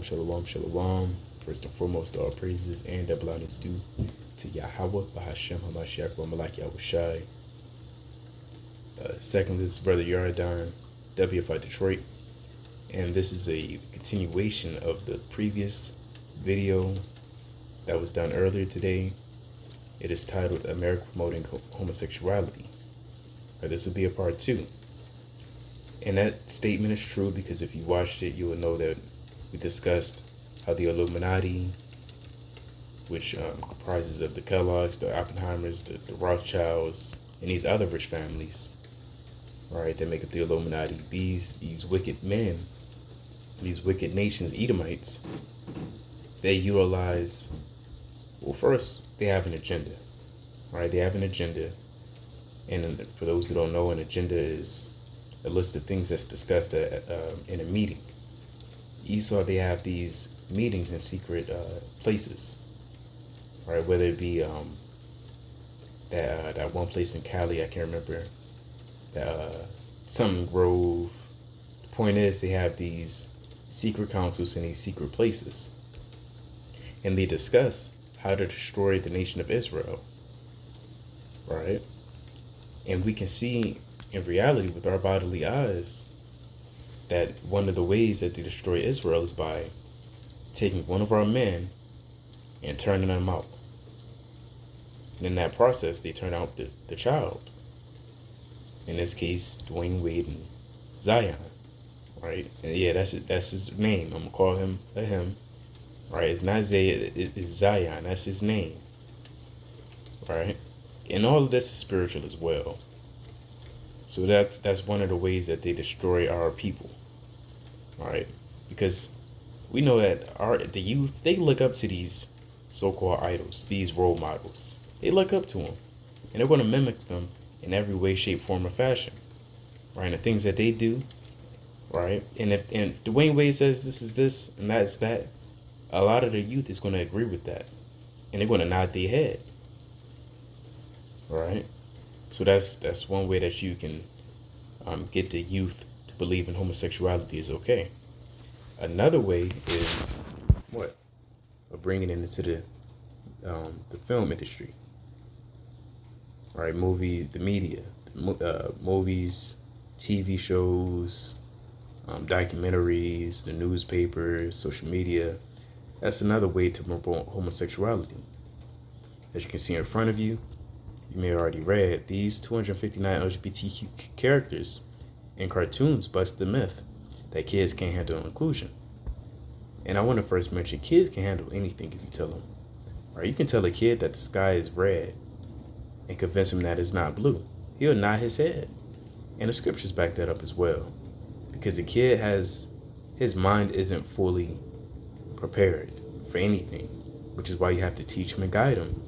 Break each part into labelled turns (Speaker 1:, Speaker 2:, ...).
Speaker 1: Shalom, shalom. First and foremost, all praises and double honors due to Yahweh, Bahashem, Hamashiach, Malak Yahushai. Second, this is Brother Yaradan, WFI Detroit. And this is a continuation of the previous video that was done earlier today. It is titled America Promoting Homosexuality. This will be a part 2. And that statement is true because if you watched it, you will know that we discussed how the Illuminati, which comprises of the Kellogg's, the Oppenheimers, the Rothschilds, and these other rich families, right, that make up the Illuminati, these wicked men, these wicked nations, Edomites, they utilize, well, first, they have an agenda, right? They have an agenda. And for those who don't know, an agenda is a list of things that's discussed in a meeting. Esau, they have these meetings in secret places, right? Whether it be that one place in Cali, I can't remember, some grove. The point is, they have these secret councils in these secret places, and they discuss how to destroy the nation of Israel, right? And we can see in reality with our bodily eyes that one of the ways that they destroy Israel is by taking one of our men and turning them out. And in that process, they turn out the child. In this case, Dwayne Wade and Zion, right? And yeah, that's it. That's his name. I'm gonna call him a him, right? It's not Zay, it's Zion. That's his name, right? And all of this is spiritual as well. So that's one of the ways that they destroy our people, all right? Because we know that the youth, they look up to these so-called idols, these role models. They look up to them, and they're going to mimic them in every way, shape, form, or fashion, right? And the things that they do, right? And if Dwayne Wade says this is this and that's that, a lot of the youth is going to agree with that, and they're going to nod their head, right? So that's one way that you can get the youth to believe in homosexuality is okay. Another way is what? Bringing it into the film industry, right? Movies, the media, movies, TV shows, documentaries, the newspapers, social media. That's another way to promote homosexuality. As you can see in front of you, you may have already read, these 259 LGBTQ characters in cartoons bust the myth that kids can't handle inclusion. And I want to first mention, kids can handle anything if you tell them. Right? You can tell a kid that the sky is red and convince him that it's not blue. He'll nod his head. And the scriptures back that up as well. Because the kid his mind isn't fully prepared for anything, which is why you have to teach him and guide him.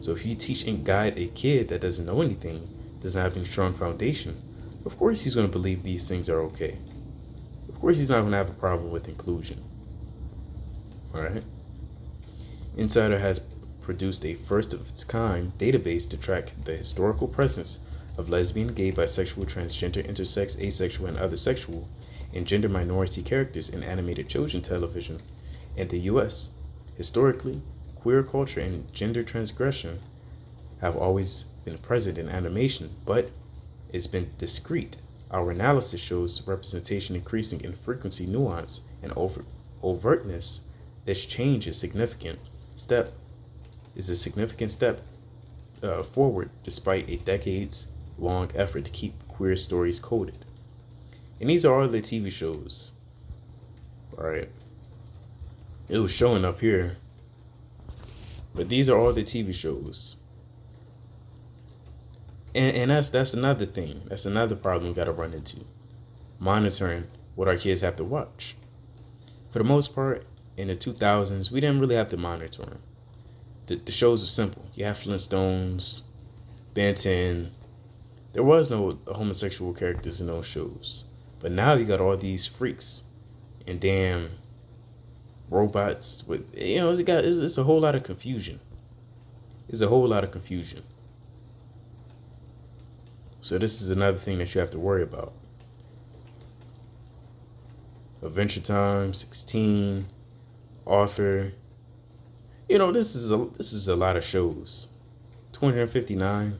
Speaker 1: So if you teach and guide a kid that doesn't know anything, doesn't have any strong foundation, of course he's going to believe these things are okay. Of course he's not going to have a problem with inclusion. All right. Insider has produced a first of its kind database to track the historical presence of lesbian, gay, bisexual, transgender, intersex, asexual, and other sexual and gender minority characters in animated children's television in the U.S. Historically, queer culture and gender transgression have always been present in animation, but it's been discrete. Our analysis shows representation increasing in frequency, nuance, and overtness. This change is a significant step forward despite a decades-long effort to keep queer stories coded. And these are all the TV shows. All right. It was showing up here. But these are all the TV shows. And that's another thing. That's another problem we got to run into. Monitoring what our kids have to watch. For the most part, in the 2000s, we didn't really have to monitor them. The shows were simple. You have Flintstones, Ben 10. There was no homosexual characters in those shows. But now you got all these freaks and damn robots with, it's a whole lot of confusion. It's a whole lot of confusion. So this is another thing that you have to worry about. Adventure Time, 16, Author. You know, this is a lot of shows. 259.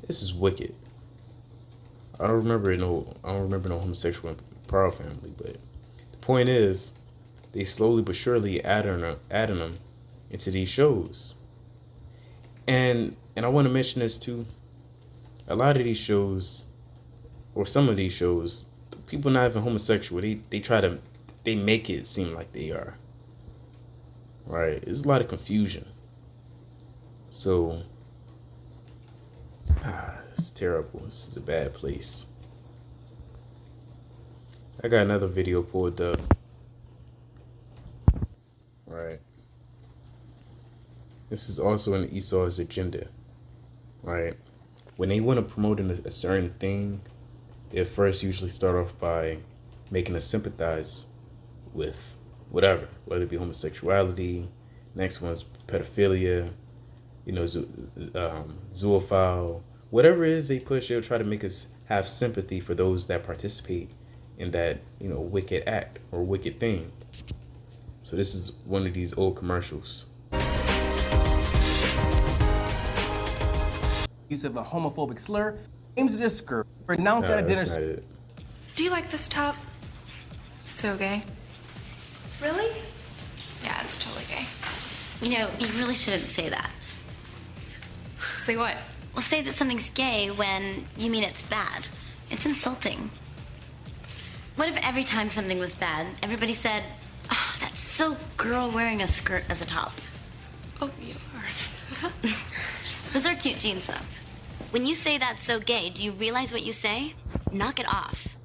Speaker 1: This is wicked. I don't remember no homosexual in Proud Family, but the point is, they slowly but surely adding them into these shows. And I want to mention this too. A lot of these shows, or some of these shows, people not even homosexual. They make it seem like they are. Right? There's a lot of confusion. So, it's terrible. This is a bad place. I got another video pulled up. Right. This is also in Esau's agenda. Right. When they want to promote a certain thing, they first usually start off by making us sympathize with whatever, whether it be homosexuality, next one's pedophilia, you know, zoophile, whatever it is they push, they'll try to make us have sympathy for those that participate in that, you know, wicked act or wicked thing. So this is one of these old commercials.
Speaker 2: Use of a homophobic slur aims to discourage pronounced at a dinner.
Speaker 1: That's not it.
Speaker 3: Do you like this top? It's so gay. Really? Yeah, it's totally gay.
Speaker 4: You know, you really shouldn't say that.
Speaker 3: Say what?
Speaker 4: Well, say that something's gay when you mean it's bad. It's insulting. What if every time something was bad, everybody said, "Oh, that's so girl wearing a skirt as a top"?
Speaker 3: Oh, you are.
Speaker 4: Those are cute jeans, though. When you say that's so gay, do you realize what you say? Knock it off.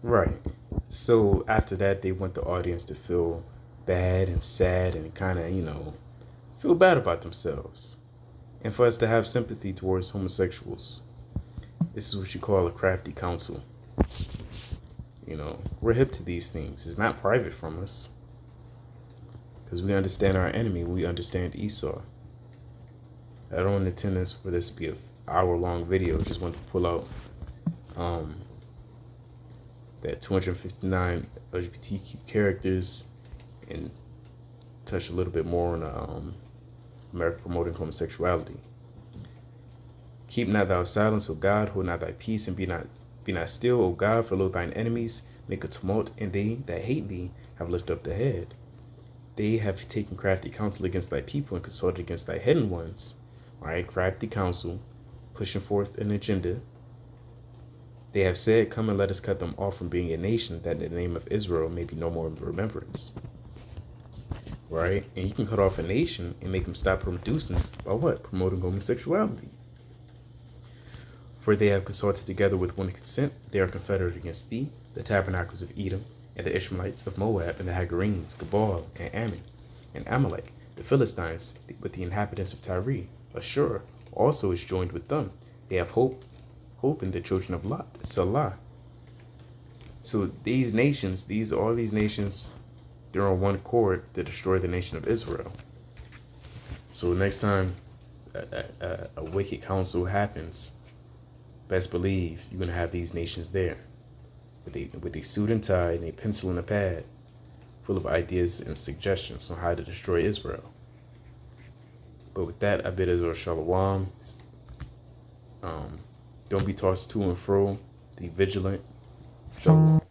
Speaker 1: Right. So after that, they want the audience to feel bad and sad and kind of, you know, feel bad about themselves. And for us to have sympathy towards homosexuals. This is what you call a crafty counsel. You know, we're hip to these things. It's not private from us. Because we understand our enemy. We understand Esau. I don't intend this for this to be an hour-long video. Just want to pull out that 259 LGBTQ characters and touch a little bit more on America promoting homosexuality. Keep not thou silence, O God, hold not thy peace, and be not still, O God, for lo thine enemies make a tumult, and they that hate thee have lifted up the head. They have taken crafty counsel against thy people and consulted against thy hidden ones. All right, crafty counsel, pushing forth an agenda. They have said, "Come and let us cut them off from being a nation, that the name of Israel may be no more in remembrance." Right? And you can cut off a nation and make them stop producing by what? Promoting homosexuality. For they have consulted together with one consent. They are confederate against thee, the tabernacles of Edom, and the Ishmaelites of Moab, and the Hagarenes, Gebal, and Ammon, and Amalek, the Philistines, with the inhabitants of Tyre. Ashur also is joined with them. They have hope in the children of Lot, Salah. So these nations, all these nations, they're on one accord to destroy the nation of Israel. So next time a wicked council happens, best believe you're going to have these nations there with a suit and tie and a pencil and a pad full of ideas and suggestions on how to destroy Israel. But with that, I bid Israel shalom. Don't be tossed to and fro. Be vigilant. Shalom.